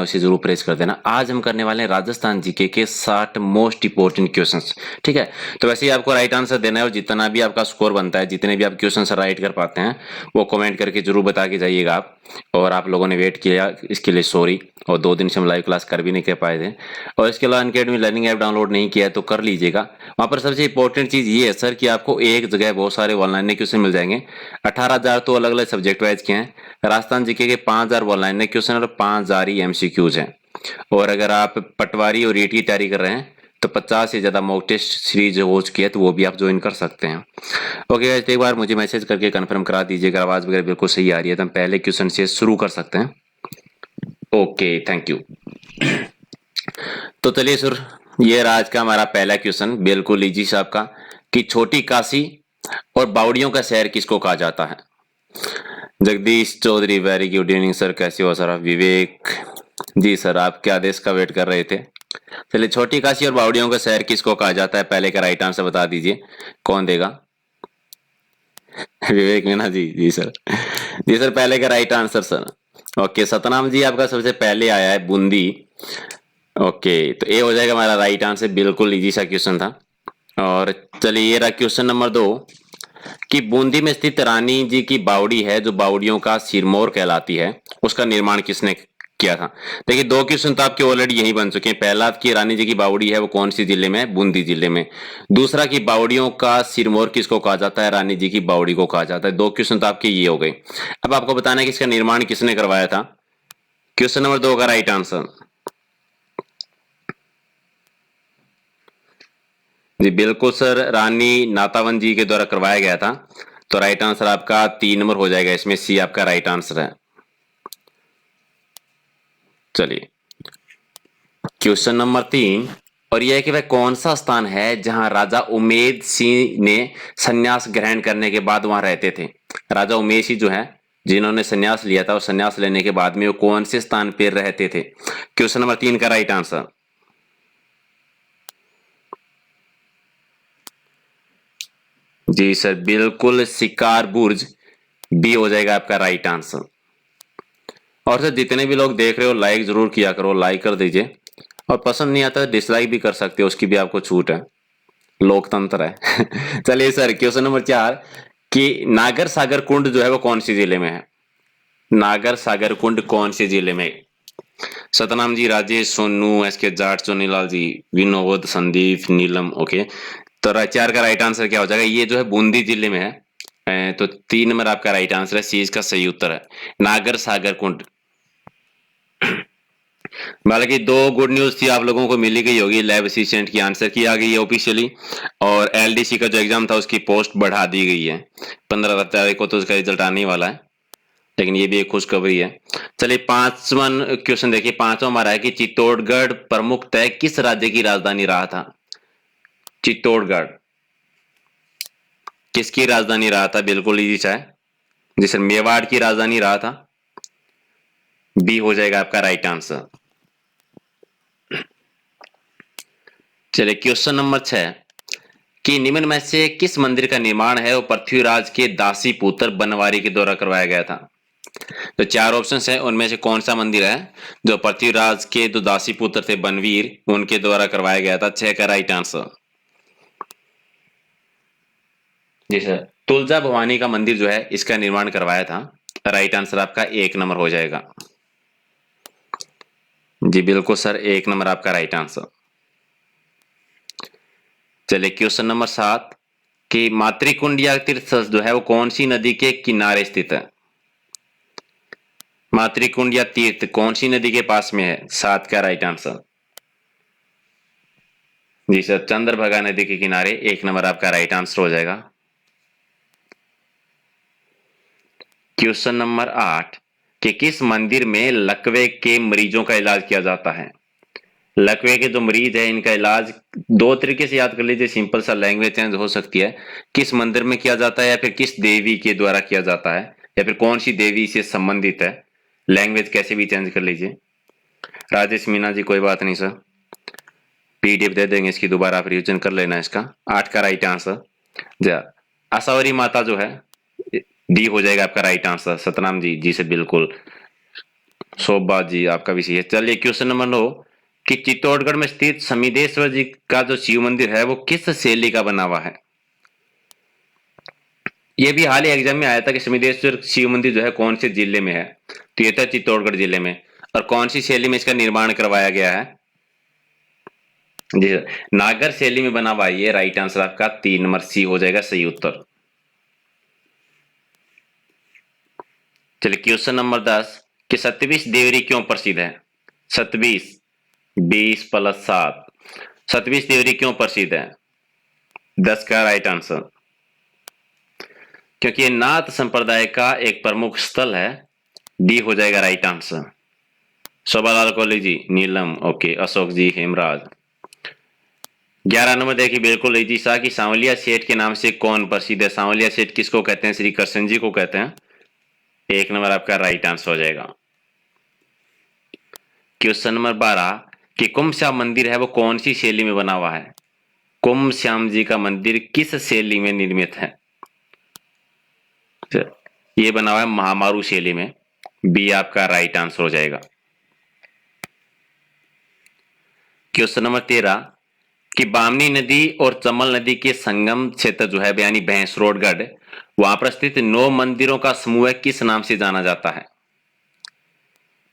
उसे जरूर प्रेस कर देना। आज हम करने वाले हैं राजस्थान जीके के 60 मोस्ट इंपोर्टेंट क्वेश्चंस। ठीक है, तो वैसे ही आपको राइट आंसर देना है और जितना भी आपका स्कोर बनता है, जितने भी आप क्वेश्चंस राइट कर पाते हैं, वो कमेंट करके जरूर बता के जाइएगा आप। और आप लोगों ने वेट किया, इसके लिए सॉरी। और 2 दिन से हम लाइव क्लास कर भी नहीं कर पाए थे। और इसके अलावा अनअकैडमी लर्निंग ऐप डाउनलोड नहीं किया है तो कर लीजिएगा। वहां पर सबसे इंपॉर्टेंट चीज ये है सर कि आपको एक जगह बहुत सारे ऑनलाइन क्वेश्चन मिल जाएंगे। 18,000 तो अलग अलग सब्जेक्ट वाइज के हैं। राजस्थान जीके के 5,000 ऑनलाइन क्वेश्चन और 5,000 ही एमसीक्यूज हैं। और अगर आप पटवारी और ईटी तैयारी कर रहे हैं तो 50 से ज्यादा मॉक टेस्ट सीरीज हो चुकी है, तो वो भी आप ज्वाइन कर सकते हैं। ओके, एक बार मुझे मैसेज करके कंफर्म करा दीजिएगा आवाज वगैरह बिल्कुल सही आ रही है, तो हम पहले क्वेश्चन से शुरू कर सकते हैं। Okay, thank you. तो चलिए सर, ये रहा आज का हमारा पहला क्वेश्चन, बिल्कुल इजी सा आपका, कि छोटी काशी और बावड़ियों का शहर किसको कहा जाता है? Jagdish Chaudhary, very good evening sir, कैसे हो सर आप? विवेक जी सर, आप क्या आदेश का वेट कर रहे थे? चलिए, छोटी काशी और बावड़ियों का शहर किसको कहा जाता है? पहले का राइट आंसर बता दीजिए, कौन देगा? विवेक मीना जी, जी सर, जी सर, पहले का right answer sir. Okay, Satnam ji आपका सबसे पहले आया है बूंदी। ओके, तो ये हो जाएगा हमारा राइट आंसर, बिल्कुल इजी सा क्वेश्चन था। और चलिए, ये रहा क्वेश्चन नंबर 2, कि बूंदी में स्थित रानी जी की बावड़ी है जो बावड़ियों का सिरमौर कहलाती है, उसका निर्माण किसने किया था? देखिए, 2 क्वेश्चन तो आपके ऑलरेडी यही बन चुके हैं। पहला की रानी जी की बावड़ी है वो कौन सी जिले में है? बूंदी जिले में। दूसरा की बावड़ियों का सिरमौर किसको कहा जाता है? रानी जी की बावड़ी को कहा जाता है। 2 क्वेश्चन तो आपके ये हो गए। अब आपको बताना है कि इसका निर्माण किसने करवाया था। क्वेश्चन नंबर 2 का राइट आंसर जी बिल्कुल सर, रानी नातावन जी के द्वारा करवाया गया था। तो राइट आंसर आपका 3 नंबर हो जाएगा, इसमें सी आपका राइट आंसर है। चलिए, क्वेश्चन नंबर 3, और यह है कि वह कौन सा स्थान है जहां राजा उमेद सिंह ने संन्यास ग्रहण करने के बाद वहां रहते थे? राजा उमेद सिंह जो है, जिन्होंने संन्यास लिया था, और संन्यास लेने के बाद में वो कौन से स्थान पर रहते थे? क्वेश्चन नंबर 3 का राइट आंसर जी सर, बिल्कुल शिकार बुर्ज, बी हो जाएगा आपका राइट आंसर। और सर, जितने भी लोग देख रहे हो लाइक जरूर किया करो, लाइक कर दीजिए। और पसंद नहीं आता डिसलाइक भी कर सकते हो, उसकी भी आपको छूट है, लोकतंत्र है। चलिए सर, क्वेश्चन नंबर 4, कि नागर सागर कुंड जो है वो कौन सी जिले में है? नागर सागर कुंड कौन सी जिले में? सतनाम जी, राजेश, सोनू, एस के जाट, चोनीलाल जी, विनोद, संदीप, नीलम। ओके, तो 4 का राइट आंसर क्या हो जाएगा? ये जो है बूंदी जिले में है। तो 3 नंबर आपका राइट आंसर है, सी इसका सही उत्तर है, नागर सागर कुंड। बाकी 2 गुड न्यूज थी, आप लोगों को मिली गई होगी। लैब असिस्टेंट की आंसर की आ गई है ऑफिशियली, और एलडीसी का जो एग्जाम था उसकी पोस्ट बढ़ा दी गई है। 15 तारीख को तो उसका रिजल्ट आने ही वाला है, लेकिन ये भी एक खुशखबरी है। चलिए, 5वां क्वेश्चन देखिए, 5वां हमारा है कि चित्तौड़गढ़ प्रमुख तय किस राज्य की राजधानी रहा था? चित्तौड़गढ़ किसकी राजधानी रहा था? बिल्कुल इजी सा है जी सर, मेवाड़ की राजधानी रहा था, बी हो जाएगा आपका राइट आंसर। चलिए, क्वेश्चन नंबर 6, कि निम्न में से किस मंदिर का निर्माण है वो पृथ्वीराज के दासी पुत्र बनवारी के द्वारा करवाया गया था? तो 4 ऑप्शन है, उनमें से कौन सा मंदिर है जो पृथ्वीराज के जो दासी पुत्र थे बनवीर, उनके द्वारा करवाया गया था? 6 का राइट आंसर जी सर, तुलजा भवानी का मंदिर जो है इसका निर्माण करवाया था। राइट आंसर आपका 1 नंबर हो जाएगा। जी बिल्कुल सर, 1 नंबर आपका राइट आंसर। चलिए, क्वेश्चन नंबर 7, कि मातृकुंड या तीर्थ जो है वो कौन सी नदी के किनारे स्थित है? मातृकुंड या तीर्थ कौन सी नदी के पास में है? 7 का राइट आंसर जी सर, चंद्रभागा नदी के किनारे, 1 नंबर आपका राइट आंसर हो जाएगा। क्वेश्चन नंबर 8, कि किस मंदिर में लकवे के मरीजों का इलाज किया जाता है? लकवे के जो मरीज है इनका इलाज 2 तरीके से याद कर लीजिए, सिंपल सा, लैंग्वेज चेंज हो सकती है, किस मंदिर में किया जाता है या फिर किस देवी के द्वारा किया जाता है, या फिर कौन सी देवी से संबंधित है। लैंग्वेज कैसे भी चेंज कर लीजिए। राजेश मीना जी, कोई बात नहीं सर, पीडीएफ दे देंगे इसकी, दोबारा आप रिविजन कर लेना इसका। 8 का राइट आंसर जा आसावरी माता जो है, डी हो जाएगा आपका राइट आंसर। सतनाम जी, जी से बिल्कुल। शोभा जी आपका विषय है। चलिए क्वेश्चन नंबर 9 कि चित्तौड़गढ़ में स्थित समिदेश्वर जी का जो शिव मंदिर है वो किस शैली का बना हुआ है? ये भी हाल ही एग्जाम में आया था कि समिदेश्वर शिव मंदिर जो है कौन से जिले में है, तो ये था चित्तौड़गढ़ जिले में। और कौन सी शैली में इसका निर्माण करवाया गया है? जी सर, नागर शैली में बना हुआ है ये। राइट आंसर आपका 3 नंबर सी हो जाएगा सही उत्तर। चलिए क्वेश्चन नंबर 10 कि 27 देवरी क्यों प्रसिद्ध है? 27 20 प्लस 7 27 देवरी क्यों प्रसिद्ध है? 10 का राइट आंसर, क्योंकि ये नाथ संप्रदाय का एक प्रमुख स्थल है। डी हो जाएगा राइट आंसर। शोभालाल कोहली जी, नीलम ओके, अशोक जी, हेमराज। 11 नंबर देखिए बिल्कुल जी शाह की सांवलिया सेठ के नाम से कौन प्रसिद्ध है? सांवलिया सेठ किसको कहते हैं? श्री कृष्ण जी को कहते हैं। 1 नंबर आपका राइट आंसर हो जाएगा। क्वेश्चन नंबर 12 कि कुंभ श्याम मंदिर है वो कौन सी शैली में बना हुआ है? कुंभ श्याम जी का मंदिर किस शैली में निर्मित है? ये बना हुआ है महामारू शैली में। बी आपका राइट आंसर हो जाएगा। क्वेश्चन नंबर 13 कि बामनी नदी और चमल नदी के संगम क्षेत्र जो है यानी भैंसरोडगढ़, वहां पर स्थित 9 मंदिरों का समूह किस नाम से जाना जाता है?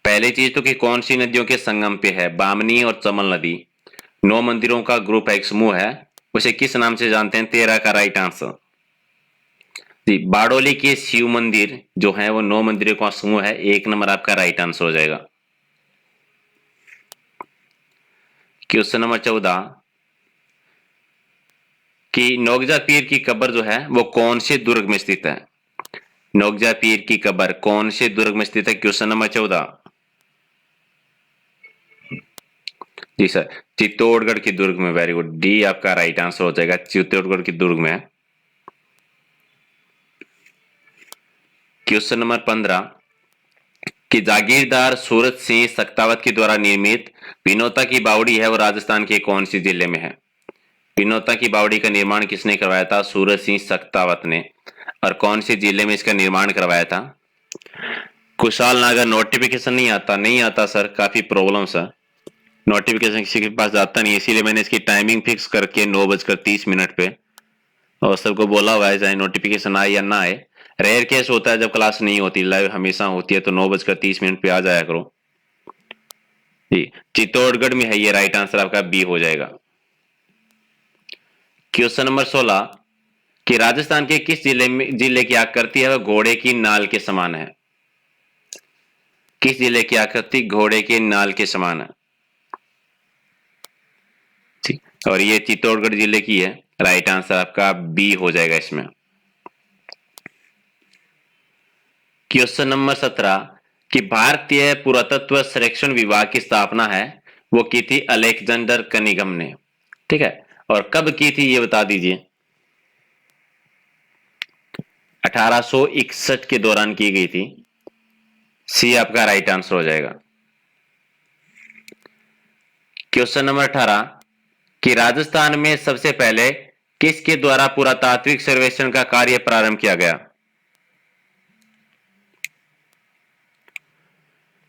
पहली चीज तो कि कौन सी नदियों के संगम पे है? बामनी और चमल नदी 9 मंदिरों का ग्रुप है, एक समूह है, उसे किस नाम से जानते हैं? 13 का राइट आंसर जी, बारडोली के शिव मंदिर जो है वो 9 मंदिरों का समूह है। 1 नंबर आपका राइट आंसर हो जाएगा। क्वेश्चन नंबर 14 कि नौगजा पीर की कब्र जो है वो कौन से दुर्ग में स्थित है? नौगजा पीर की कब्र कौन से दुर्ग में स्थित है? क्वेश्चन नंबर 14 जी सर, चित्तौड़गढ़ की दुर्ग में। वेरी गुड, डी आपका राइट आंसर हो जाएगा, चित्तौड़गढ़ की दुर्ग में है। क्वेश्चन नंबर 15 कि जागीरदार सूरत सिंह सक्तावत के द्वारा निर्मित विनोता की बावड़ी है वो राजस्थान के कौन सी जिले में है? विनोता की बावड़ी का निर्माण किसने करवाया था? सूरत सिंह सक्तावत ने। और कौन से जिले में इसका निर्माण करवाया था? कुशाल नागर। नोटिफिकेशन नहीं आता सर, काफी प्रॉब्लम सर, नोटिफिकेशन किसी के पास जाता नहीं, इसीलिए मैंने इसकी टाइमिंग फिक्स करके 9:30 पे और सबको बोला हुआ है चाहे नोटिफिकेशन आए या ना आए। रेयर केस होता है जब क्लास नहीं होती, लाइव हमेशा होती है, तो 9:30 पे आ जाया करो जी। चित्तौड़गढ़ में है ये, राइट आंसर आपका बी हो जाएगा। क्वेश्चन नंबर 16 कि राजस्थान के किस जिले की आकृति है वह घोड़े की नाल के समान है? किस जिले की आकृति घोड़े के नाल के समान है? ठीक, और ये चित्तौड़गढ़ जिले की है। राइट आंसर आपका बी हो जाएगा इसमें। क्वेश्चन नंबर 17 कि भारतीय पुरातत्व सर्वेक्षण विभाग की स्थापना है वो की थी अलेक्जेंडर कनिंघम ने, ठीक है, और कब की थी ये बता दीजिए। 1861 के दौरान की गई थी। सी आपका राइट आंसर हो जाएगा। क्वेश्चन नंबर 18 कि राजस्थान में सबसे पहले किसके द्वारा पुरातात्विक सर्वेक्षण का कार्य प्रारंभ किया गया?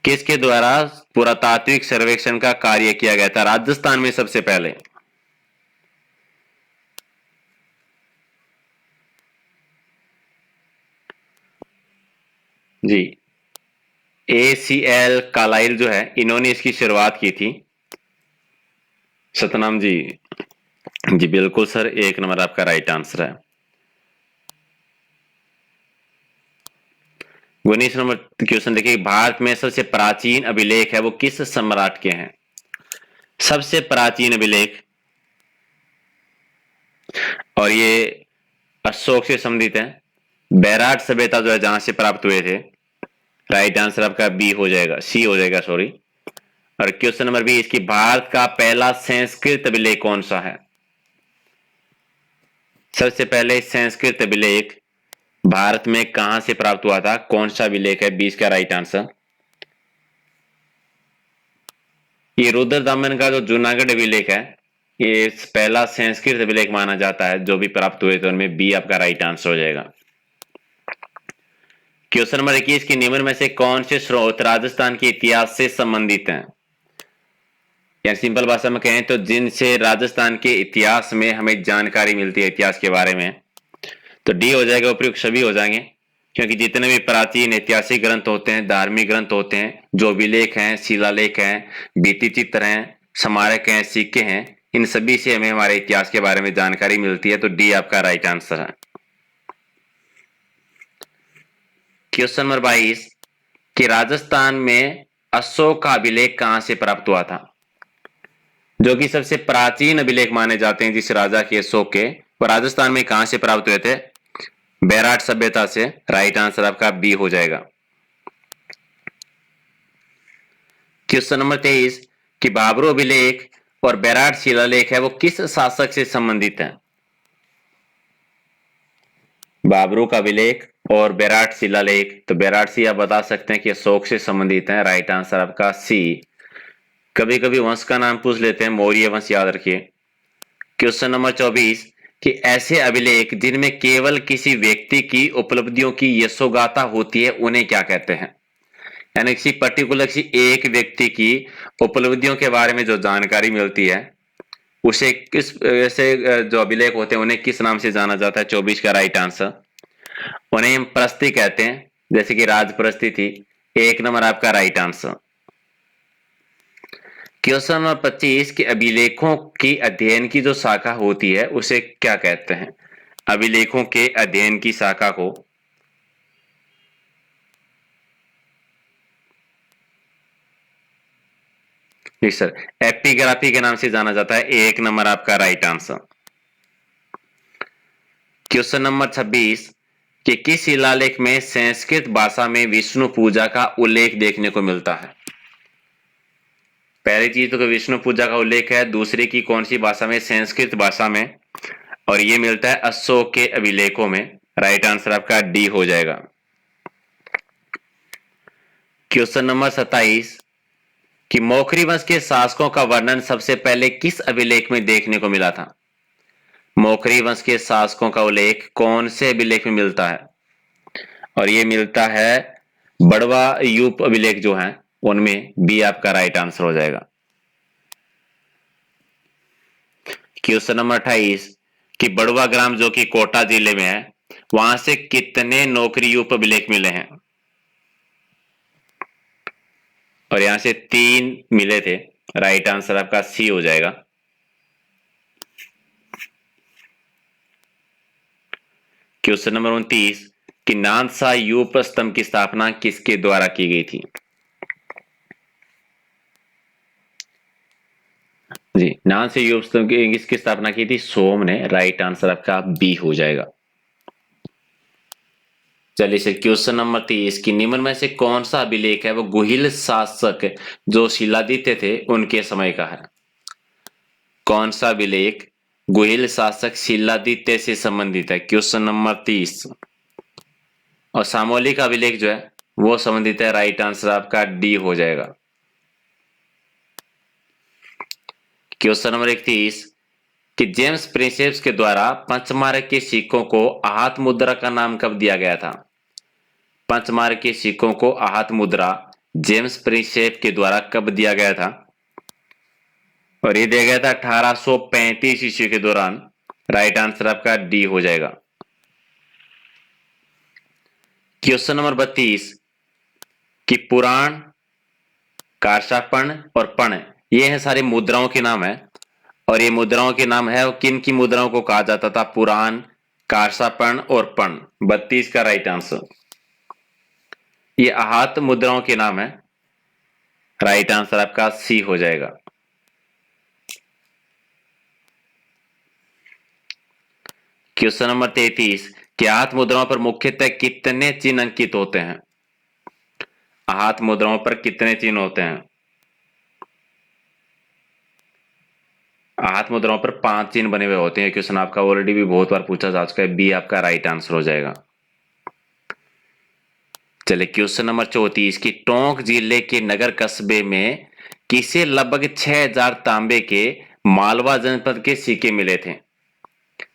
किसके द्वारा पुरातात्विक सर्वेक्षण का कार्य किया गया था राजस्थान में सबसे पहले? जी, ACL कालाइल जो है इन्होंने इसकी शुरुआत की थी। सतनाम जी, जी बिल्कुल सर, 1 नंबर आपका राइट आंसर है। 19 नंबर क्वेश्चन देखिए, भारत में सबसे प्राचीन अभिलेख है वो किस सम्राट के हैं? सबसे प्राचीन अभिलेख, और ये अशोक से संबंधित है। बैराट सभ्यता जो है जहां से प्राप्त हुए थे। राइट आंसर आपका बी हो जाएगा, सी हो जाएगा सॉरी। और क्वेश्चन नंबर 20 कि भारत का पहला संस्कृत अभिलेख कौन सा है? सबसे पहले संस्कृत अभिलेख भारत में कहां से प्राप्त हुआ था? कौन सा अभिलेख है? 20 का राइट आंसर ये रुद्रदामन का जो जूनागढ़ अभिलेख है, ये पहला संस्कृत अभिलेख माना जाता है जो भी प्राप्त हुए थे उनमें। बी आपका राइट आंसर हो जाएगा। क्वेश्चन नंबर 21 की निम्न में से कौन से स्रोत राजस्थान के इतिहास से संबंधित हैं? या सिंपल भाषा में कहें तो जिनसे राजस्थान के इतिहास में हमें जानकारी मिलती है इतिहास के बारे में। तो डी हो जाएगा, उपयुक्त सभी हो जाएंगे, क्योंकि जितने भी प्राचीन ऐतिहासिक ग्रंथ होते हैं, धार्मिक ग्रंथ होते हैं, जो अभिलेख हैं, शिलालेख हैं, भित्ति चित्र हैं, स्मारक हैं, सिक्के हैं, इन सभी से हमें हमारे इतिहास के बारे में जानकारी मिलती है। तो डी आपका राइट आंसर है। क्वेश्चन नंबर 22 कि राजस्थान में अशोक का अभिलेख कहां से प्राप्त हुआ था? जो कि सबसे प्राचीन अभिलेख माने जाते हैं जिस राजा के, अशोक के, वो राजस्थान में कहां से प्राप्त हुए थे? बैराट सभ्यता से। राइट आंसर आपका बी हो जाएगा। क्वेश्चन नंबर 23 कि बाबरो अभिलेख और बैराट शिलालेख है वो किस शासक से संबंधित है? बाबरो का अभिलेख और बैराट शिलालेख, तो बैराट सी आप बता सकते हैं कि अशोक से संबंधित है। राइट आंसर आपका सी। कभी कभी वंश का नाम पूछ लेते हैं, मौर्य वंश, याद रखिए। क्वेश्चन नंबर 24 कि ऐसे अभिलेख जिनमें केवल किसी व्यक्ति की उपलब्धियों की यशोगाथा होती है उन्हें क्या कहते हैं? यानी किसी पर्टिकुलर किसी एक व्यक्ति की उपलब्धियों के बारे में जो जानकारी मिलती है उसे किस, ऐसे जो अभिलेख होते हैं उन्हें किस नाम से जाना जाता है? 24 का राइट आंसर, उन्हें हम प्रस्ती कहते हैं, जैसे कि राजप्रस्ती थी। 1 नंबर आपका राइट आंसर। क्वेश्चन नंबर 25 कि अभिलेखों की अध्ययन की जो शाखा होती है उसे क्या कहते हैं? अभिलेखों के अध्ययन की शाखा को जी सर एपिग्राफी के नाम से जाना जाता है। 1 नंबर आपका राइट आंसर। क्वेश्चन नंबर 26 कि किस शिलालेख में संस्कृत भाषा में विष्णु पूजा का उल्लेख देखने को मिलता है? पहली चीज तो विष्णु पूजा का उल्लेख है, दूसरी की कौन सी भाषा में? संस्कृत भाषा में, और ये मिलता है अशोक के अभिलेखों में। राइट आंसर आपका डी हो जाएगा। क्वेश्चन नंबर 27 कि मौखरी वंश के शासकों का वर्णन सबसे पहले किस अभिलेख में देखने को मिला था? मौखरी वंश के शासकों का उल्लेख कौन से अभिलेख में मिलता है? और ये मिलता है बड़वा यूप अभिलेख जो है उनमें। बी आपका राइट आंसर हो जाएगा। क्वेश्चन नंबर 28 कि बड़वा ग्राम जो कि कोटा जिले में है वहां से कितने नौकरी यूप अभिलेख मिले हैं? और यहां से 3 मिले थे। राइट आंसर आपका सी हो जाएगा। क्वेश्चन नंबर 29 कि नानसा यूप स्तंभ की स्थापना किसके द्वारा की गई थी? जी, नानसा यूप स्तंभ की किसकी स्थापना की थी? सोम ने। राइट आंसर आपका बी हो जाएगा। चलिए सर क्वेश्चन नंबर 30 कि निम्न में से कौन सा अभिलेख है वो गुहिल शासक जो शिलादित्य थे उनके समय का है? कौन सा अभिलेख गुहिल शासक शिलादित्य से संबंधित है? Question number 30। और सामोली का अभिलेख जो है वो संबंधित है। राइट आंसर आपका डी हो जाएगा। क्वेश्चन नंबर 31 कि जेम्स प्रिंसेप्स के द्वारा पंचमार्क के सिक्कों को आहत मुद्रा का नाम कब दिया गया था? पंचमार्क के सिक्कों को आहत मुद्रा जेम्स प्रिंसेप के द्वारा कब दिया गया था? और ये दिया गया था 1835 ईस्वी के दौरान। राइट आंसर आपका डी हो जाएगा। क्वेश्चन नंबर 32 कि पुराण, कारशापण और पण ये हैं सारे मुद्राओं के नाम है, और ये मुद्राओं के नाम है और किन की मुद्राओं को कहा जाता था? पुराण, कारशापण और पण। 32 का राइट आंसर। ये आहत मुद्राओं के नाम है। राइट आंसर आपका सी हो जाएगा। क्वेश्चन नंबर 33 कि आहत मुद्राओं पर मुख्यतः कितने चिन्ह अंकित होते हैं? आहत मुद्राओं पर कितने चिन्ह होते हैं? आहत मुद्राओं पर 5 चिन्ह बने हुए होते हैं। क्वेश्चन आपका ऑलरेडी भी बहुत बार पूछा जा चुका है। बी आपका राइट आंसर हो जाएगा। चलिए क्वेश्चन नंबर 34 कि टोंक जिले के नगर कस्बे में किसे लगभग 6000 तांबे के मालवा जनपद के सिक्के मिले थे?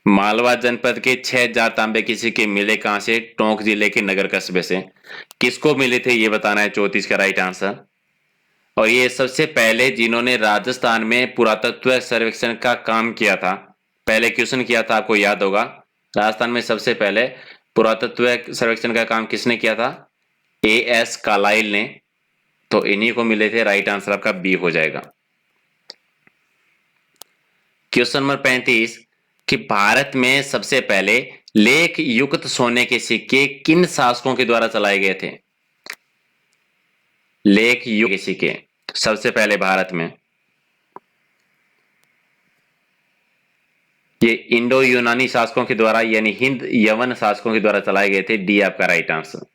मालवा जनपद के 6 जात तांबे के सिक्के मिले कहां से? टोंक जिले के नगर कस्बे से। किसको मिले थे ये बताना है, 34 का राइट आंसर। और ये सबसे पहले जिन्होंने राजस्थान में पुरातत्व सर्वेक्षण का काम किया था, पहले क्वेश्चन किया था, आपको याद होगा, राजस्थान में सबसे पहले पुरातत्व सर्वेक्षण का काम किसने किया था? एएस कालाइल ने। तो इन्हीं को मिले थे। राइट आंसर आपका बी हो जाएगा। क्वेश्चन नंबर 35 कि भारत में सबसे पहले लेख युक्त सोने के सिक्के किन शासकों के द्वारा चलाए गए थे? लेख युक्त सिक्के सबसे पहले भारत में, ये इंडो यूनानी शासकों के द्वारा यानी हिंद यवन शासकों के द्वारा चलाए गए थे। डी आपका राइट आंसर।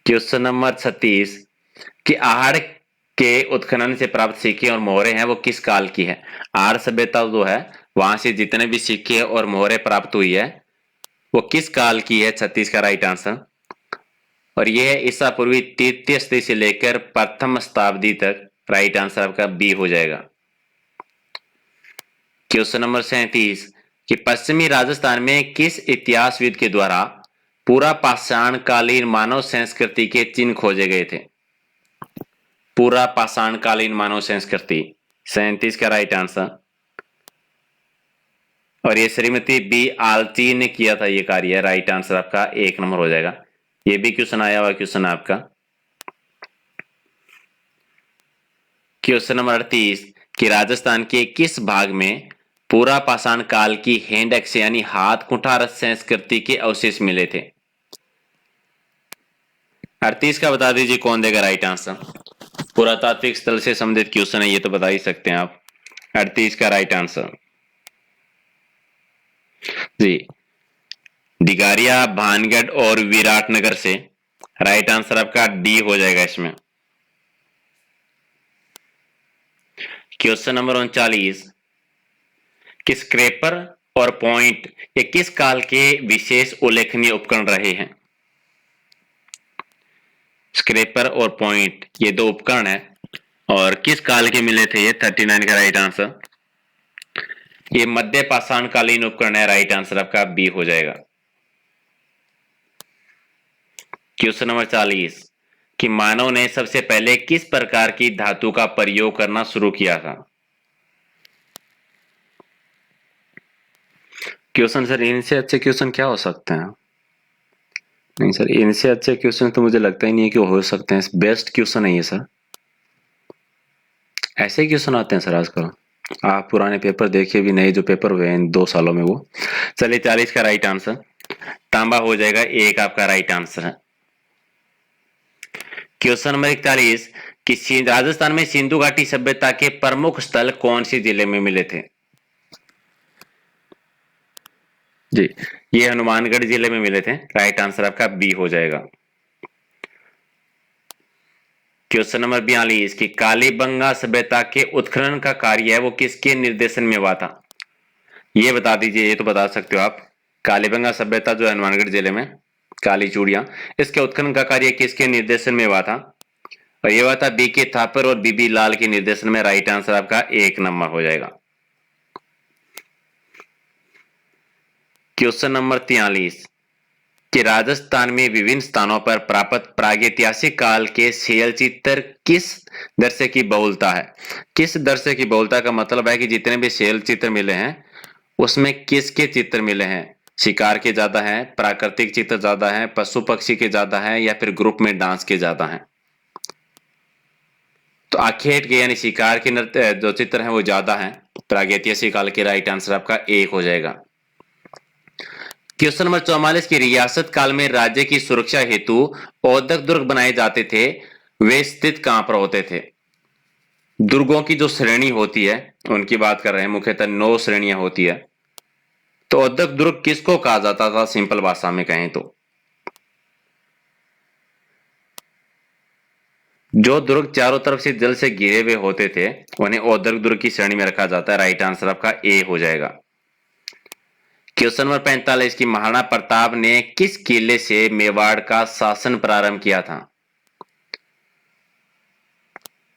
क्वेश्चन नंबर 36 कि आहड़ के उत्खनन से प्राप्त सिक्के और मोहरे हैं वो किस काल की है? आहड़ सभ्यता जो है वहां से जितने भी सिक्के और मोहरे प्राप्त हुई है वो किस काल की है? 36 का राइट आंसर। और यह है ईसा पूर्वी तृतीय शताब्दी से लेकर प्रथम शताब्दी तक। राइट आंसर आपका बी हो जाएगा। क्वेश्चन नंबर 37 कि पश्चिमी राजस्थान में किस इतिहासविद के द्वारा पूरा पाषाण कालीन मानव संस्कृति के चिन्ह खोजे गए थे? पूरा पाषाण कालीन मानव संस्कृति, 37 का राइट आंसर। और ये श्रीमती बी आलची ने किया था ये कार्य। राइट आंसर आपका 1 नंबर हो जाएगा। ये भी क्वेश्चन आया हुआ क्वेश्चन आपका। क्वेश्चन नंबर 38 कि राजस्थान के किस भाग में पूरा पाषाण काल की हैंड एक्स यानी हाथ कुठार संस्कृति के अवशेष मिले थे? 38 का बता दीजिए कौन देगा राइट आंसर। पुरातात्विक स्थल से संबंधित क्वेश्चन है, ये तो बता ही सकते हैं आप। 38 का राइट आंसर जी डिगारिया, भानगढ़ और विराटनगर से। राइट आंसर आपका डी हो जाएगा इसमें। क्वेश्चन नंबर 39 कि स्क्रैपर और पॉइंट ये किस काल के विशेष उल्लेखनीय उपकरण रहे हैं? स्क्रैपर और पॉइंट ये दो उपकरण है और किस काल के मिले थे? ये 39 का राइट आंसर। ये मध्य पाषाण कालीन उपकरण है। राइट आंसर आपका बी हो जाएगा। क्वेश्चन नंबर 40 कि मानव ने सबसे पहले किस प्रकार की धातु का प्रयोग करना शुरू किया था? क्वेश्चन सर इनसे अच्छे क्वेश्चन क्या हो सकते हैं? नहीं सर, इनसे अच्छे क्वेश्चन तो मुझे लगता ही नहीं है कि हो सकते हैं। बेस्ट क्वेश्चन है ये सर। ऐसे क्वेश्चन आते हैं सर आजकल। आप पुराने पेपर देखिए भी नहीं, जो पेपर हुए हैं 2 सालों में वो। चलिए 40 का राइट आंसर तांबा हो जाएगा। 1 आपका राइट आंसर है। क्वेश्चन नंबर 41 कि राजस्थान में सिंधु घाटी सभ्यता के प्रमुख स्थल कौन से जिले में मिले थे? जी ये हनुमानगढ़ जिले में मिले थे। राइट आंसर आपका बी हो जाएगा। क्वेश्चन नंबर 42 कि कालीबंगा सभ्यता के उत्खनन का कार्य है वो किसके निर्देशन में हुआ था? ये बता दीजिए, ये तो बता सकते हो आप। कालीबंगा सभ्यता जो हनुमानगढ़ जिले में काली चूड़ियां, इसके उत्खनन का कार्य किसके निर्देशन में हुआ था? और ये हुआ था बी के थापर और बीबी लाल के निर्देशन में। राइट आंसर आपका 1 नंबर हो जाएगा। क्वेश्चन नंबर 43 कि राजस्थान में विभिन्न स्थानों पर प्राप्त प्रागैतिहासिक काल के शैल चित्र किस दृश्य की बहुलता है? किस दृश्य की बहुलता का मतलब है कि जितने भी शैल चित्र मिले हैं उसमें किसके चित्र मिले हैं? शिकार के ज्यादा हैं, प्राकृतिक चित्र ज्यादा हैं, पशु पक्षी के ज्यादा हैं, या फिर ग्रुप में डांस के ज्यादा हैं? तो आखेट के यानी शिकार के नृत्य जो चित्र हैं वो ज्यादा हैं प्रागैतिहासिक काल के। राइट आंसर आपका 1 हो जाएगा। क्वेश्चन नंबर 44 की रियासत काल में राज्य की सुरक्षा हेतु औद्योगिक दुर्ग बनाए जाते थे, वे स्थित कहां पर होते थे? दुर्गों की जो श्रेणी होती है उनकी बात कर रहे हैं। मुख्यतः 9 श्रेणियां होती है। तो औद्योगिक दुर्ग किसको कहा जाता था सिंपल भाषा में कहें तो? जो दुर्ग चारों तरफ से जल से घिरे हुए होते थे उन्हें औद्योगिक दुर्ग की श्रेणी में रखा जाता है। राइट आंसर आपका ए हो जाएगा। क्वेश्चन नंबर 45 की महाराणा प्रताप ने किस किले से मेवाड़ का शासन प्रारंभ किया था?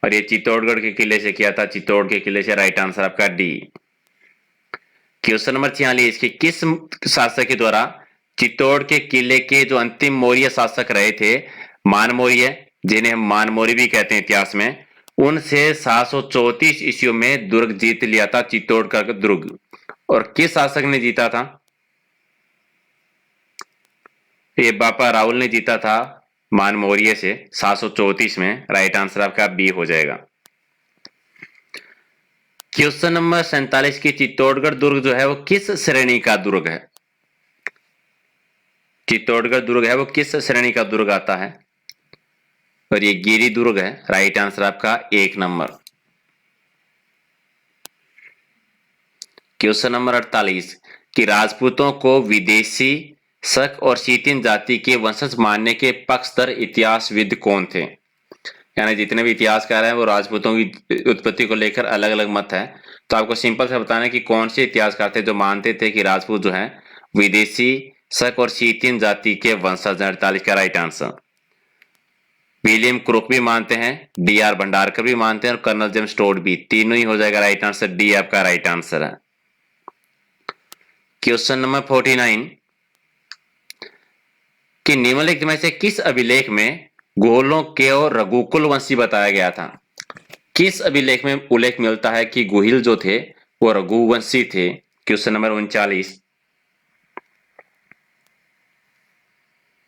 और ये चित्तौड़गढ़ के किले से किया था, चित्तौड़ के किले से। राइट आंसर आपका डी। क्वेश्चन नंबर 46 कि किस शासक के द्वारा चित्तौड़ के किले के जो अंतिम मौर्य शासक रहे थे, मान मौर्य, जिन्हें हम मान मौर्य भी कहते हैं इतिहास में, उनसे 734 ईस्वी में दुर्ग जीत लिया था, चित्तौड़ का दुर्ग। और किस शासक ने जीता था? ये बापा राहुल ने जीता था मान मौर्य से 734 में। राइट आंसर आपका बी हो जाएगा। क्वेश्चन नंबर 47 की चित्तौड़गढ़ दुर्ग जो है वो किस श्रेणी का दुर्ग है? चित्तौड़गढ़ दुर्ग है वो किस श्रेणी का दुर्ग आता है? और ये गिरी दुर्ग है। राइट आंसर आपका 1 नंबर। क्वेश्चन नंबर 48 कि राजपूतों को विदेशी, शक और शीतिन जाति के वंशज मानने के पक्षधर इतिहासविद कौन थे? यानी जितने भी इतिहासकार हैं वो राजपूतों की उत्पत्ति को लेकर अलग अलग मत है। तो आपको सिंपल से बताना है कि कौन से इतिहासकार थे जो मानते थे कि राजपूत जो है विदेशी, शक और शीतिन जाति के वंशज। 48 का राइट आंसर। विलियम क्रुक भी मानते हैं, डी.आर. भंडारकर भी मानते हैं और कर्नल जेम्स टोड भी। तीनों ही हो जाएगा राइट आंसर। डी आपका राइट आंसर है। क्वेश्चन नंबर 49 कि निम्नलिखित में से किस अभिलेख में गोलों के और रघुकुल वंशी बताया गया था? किस अभिलेख में उल्लेख मिलता है कि गोहिल जो थे वो रघुवंशी थे? क्वेश्चन नंबर 39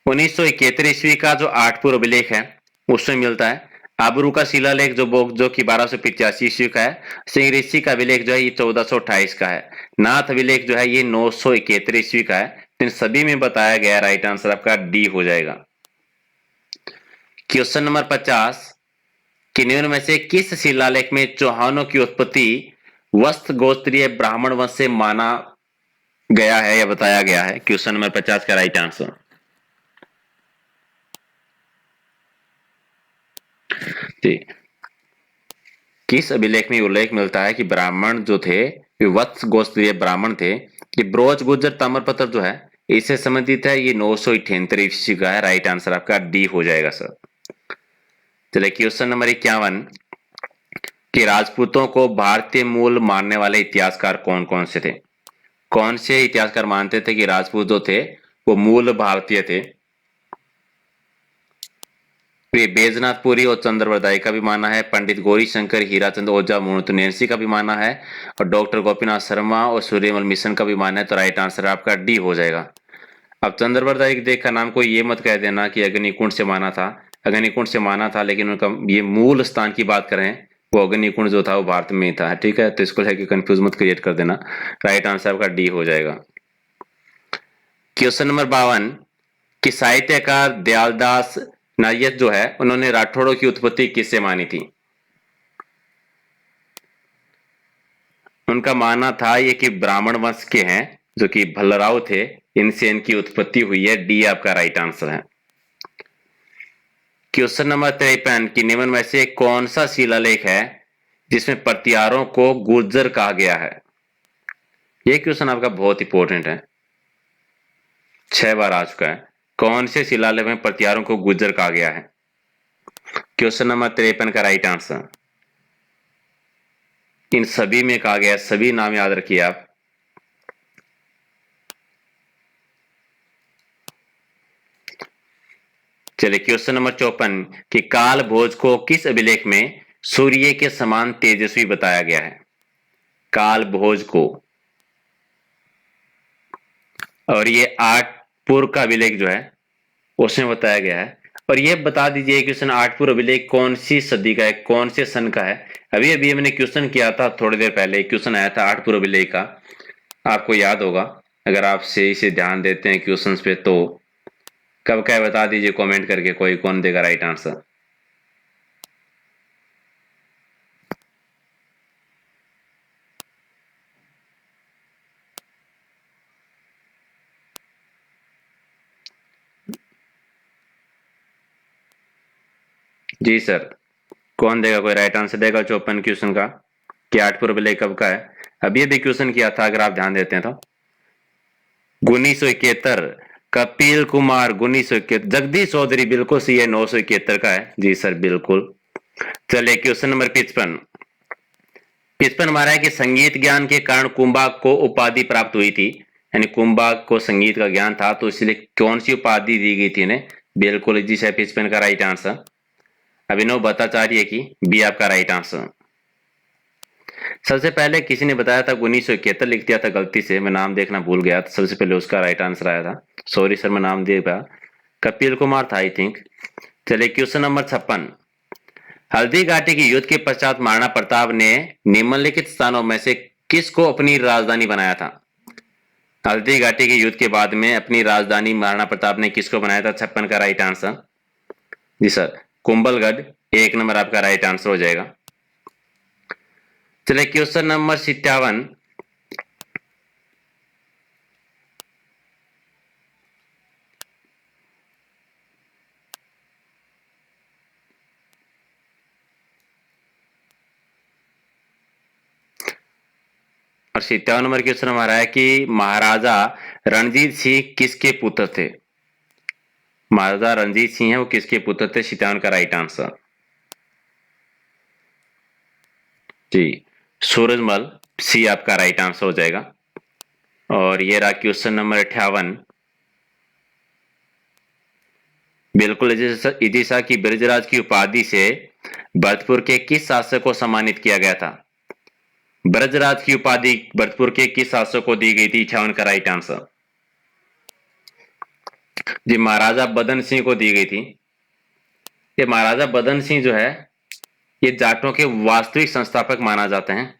1971 ईस्वी का जो आठपुर अभिलेख है उसमें मिलता है। आबरू का शिलालेख जो कि 1285 ईस्वी का है। सिंह ऋषि का अभिलेख जो है ये 1428 का है। नाथ अभिलेख जो है ये 971 ईस्वी का है। इन सभी में बताया गया। राइट आंसर आपका डी हो जाएगा। क्वेश्चन नंबर 50 कि निम्न में से किस शिलालेख में चौहानों की उत्पत्ति वस्त गोत्रीय ब्राह्मण वंश से माना गया है या बताया गया है? क्वेश्चन नंबर 50 का राइट आंसर। किस अभिलेख में उल्लेख मिलता है कि ब्राह्मण जो थे वे वत्स गोत्रीय ब्राह्मण थे? ये ब्रोज गुर्जर ताम्रपत्र जो है इससे संबंधित है। ये 978 ईस्वी का है। राइट आंसर आपका डी हो जाएगा सर। चलिए क्वेश्चन नंबर 51 कि राजपूतों को भारतीय मूल मानने वाले इतिहासकार कौन कौन से थे? कौन से इतिहासकार मानते थे कि राजपूत जो थे वो मूल भारतीय थे? बैजनाथपुरी और चंद्रवरदाई का भी माना है, पंडित गौरी शंकर, हीराचंद ओझा, मोहनतुनेरसी का भी माना है, और डॉक्टर गोपीनाथ शर्मा और सूर्यमल मिशन का भी माना है। तो राइट आंसर आपका डी हो जाएगा। अब चंद्रवरदाई देख का नाम को ये मत कह देना कि अग्निकुंड से माना था। अग्निकुंड से माना था लेकिन उनका ये मूल स्थान की बात करें वो अग्निकुंड जो था वो भारत में ही था। ठीक है, तो इसको लेकर कंफ्यूज मत क्रिएट कर देना। राइट आंसर आपका डी हो जाएगा। क्वेश्चन नंबर 52 कि साहित्यकार दयालदास नायक जो है उन्होंने राठौड़ों की उत्पत्ति किससे मानी थी? उनका मानना था ये कि ब्राह्मण वंश के हैं जो कि भल्लराव थे, इनसे इनकी उत्पत्ति हुई है। डी आपका राइट आंसर है। क्वेश्चन नंबर 53 कि निम्न में से कौन सा शिलालेख है जिसमें प्रतिहारों को गुर्जर कहा गया है? यह क्वेश्चन आपका बहुत इंपॉर्टेंट है, 6 बार आ चुका है। कौन से शिलालेख में प्रतिहारों को गुर्जर कहा गया है? क्वेश्चन नंबर 53 का राइट आंसर इन सभी में कहा गया। सभी नाम याद रखिए आप। चलिए क्वेश्चन नंबर 54 कि काल भोज को किस अभिलेख में सूर्य के समान तेजस्वी बताया गया है? काल भोज को, और ये आठपुर का अभिलेख जो है उसमें बताया गया है। और ये बता दीजिए क्वेश्चन आठपुर अभिलेख कौन सी सदी का है, कौन से सन का है? अभी अभी हमने क्वेश्चन किया था, थोड़ी देर पहले क्वेश्चन आया था आठपुर अभिलेख का, आपको याद होगा अगर आप सही से ध्यान देते हैं क्वेश्चंस पे। तो कब का है बता दीजिए कमेंट करके, कोई कौन देगा राइट आंसर। जी सर, कौन देगा, कोई राइट आंसर देगा 54 क्वेश्चन का कि आठपुर अभिलेख कब का है? अभी अभी क्वेश्चन किया था अगर आप ध्यान देते हैं तो। 1971 कपिल कुमार 1971। जगदीश चौधरी बिल्कुल सही है, 971 का है। जी सर बिल्कुल। चलिए क्वेश्चन नंबर 55। 55 हमारा है कि संगीत ज्ञान के कारण कुंभा को उपाधि प्राप्त हुई थी, यानी कुंभा को संगीत का ज्ञान था तो इसलिए कौन सी उपाधि दी गई थी इन्हें? बिल्कुल इजी से 55 का राइट आंसर। अभिनव बता चाह रही है कि बी आपका राइट आंसर। सबसे पहले किसी ने बताया था 1971 लिख दिया था गलती से, मैं नाम देखना भूल गया था, सबसे पहले उसका राइट आंसर आया था। सॉरी सर, मैं नाम दे पाया, कपिल कुमार था आई थिंक। चलिए क्वेश्चन नंबर 56। हल्दी घाटी के युद्ध के पश्चात महाराणा प्रताप ने निम्नलिखित स्थानों में से किसको अपनी राजधानी बनाया था? हल्दी घाटी के युद्ध के बाद में अपनी राजधानी महाराणा प्रताप ने किसको बनाया था? 56 का राइट आंसर जी सर, कुंभलगढ़। 1 नंबर आपका राइट आंसर हो जाएगा। चलिए क्वेश्चन नंबर 57। और 57 नंबर क्वेश्चन हमारा है कि महाराजा रणजीत सिंह किसके पुत्र थे? महाराजा रणजीत सिंह है वो किसके पुत्र थे? 57 का राइट आंसर जी, सूरजमल। सी आपका राइट आंसर हो जाएगा। और ये रहा क्वेश्चन नंबर 58। बिल्कुल इजी सा कि ब्रजराज की उपाधि से भरतपुर के किस शासक को सम्मानित किया गया था? ब्रजराज की उपाधि भरतपुर के किस शासक को दी गई थी? 58 का राइट आंसर जी, महाराजा बदन सिंह को दी गई थी। ये महाराजा बदन सिंह जो है ये जाटों के वास्तविक संस्थापक माना जाते हैं।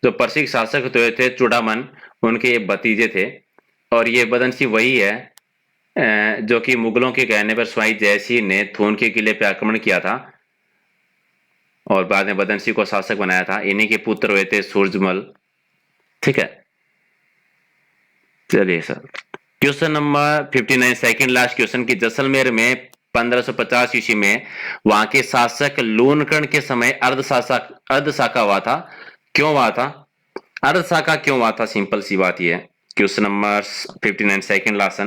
जो प्रसिद्ध शासक हुए थे चूड़ामन, उनके ये भतीजे थे। और ये बदन सिंह वही है जो कि मुगलों के कहने पर स्वाई जयसिंह ने थोन के किले पर आक्रमण किया था और बाद में बदन सिंह को शासक बनाया था। इन्हीं के पुत्र हुए थे सूरजमल। ठीक है, चलिए sir question number 59 second last question की जैसलमेर में 1550 ईस्वी में वहां के शासक लूणकर्ण के समय अर्धशाखा हुआ था। क्यों हुआ था? अर्धशाखा क्यों हुआ था? सिंपल सी बात यह है। क्वेश्चन नंबर 59 सेकंड लास्ट,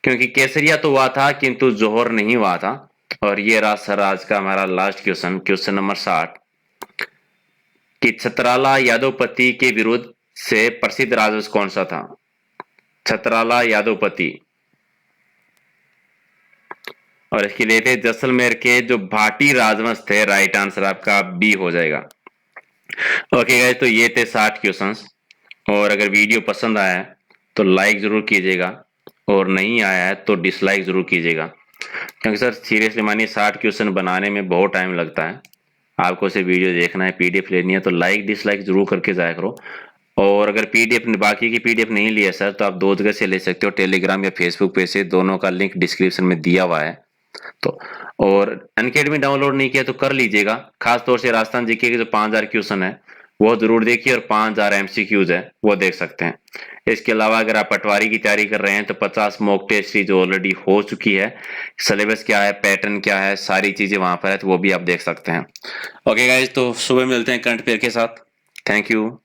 क्योंकि केसरिया तो हुआ था किंतु जोहर नहीं हुआ था। और ये रहा सर आज का हमारा लास्ट क्वेश्चन, क्वेश्चन नंबर 60 कि छतराला यादवपति के विरुद्ध से प्रसिद्ध राजवंश कौन सा था? छतराला यादवपति। और इसके लिए थे जैसलमेर के जो भाटी राजवंश थे। राइट आंसर आपका बी हो जाएगा। ओके गाइस, तो ये थे 60 क्वेश्चंस। और अगर वीडियो पसंद आया है तो लाइक जरूर कीजिएगा और नहीं आया है तो डिसलाइक जरूर कीजिएगा, क्योंकि सर सीरियसली मानिए 60 क्वेश्चन बनाने में बहुत टाइम लगता है। आपको सिर्फ वीडियो देखना है, पीडीएफ लेनी है तो लाइक डिसलाइक जरूर करके जाया करो। और अगर पीडीएफ बाकी की पीडीएफ नहीं लिया सर तो आप 2 जगह से ले सकते हो, टेलीग्राम या फेसबुक पे से, दोनों का लिंक डिस्क्रिप्शन में दिया हुआ है। तो और अनअकैडमी डाउनलोड नहीं किया तो कर लीजिएगा। खास तौर से राजस्थान जीके के जो 5000 क्वेश्चन है वो जरूर देखिए और 5000 एमसीक्यूज है वो देख सकते हैं। इसके अलावा अगर आप पटवारी की तैयारी कर रहे हैं तो 50 मॉक टेस्ट सीरीज ऑलरेडी हो चुकी है। सिलेबस क्या है, पैटर्न क्या है, सारी चीजें वहां पर है तो वो भी आप देख सकते हैं। ओके गाइज, तो सुबह मिलते हैं करंट अफेयर के साथ। Thank you.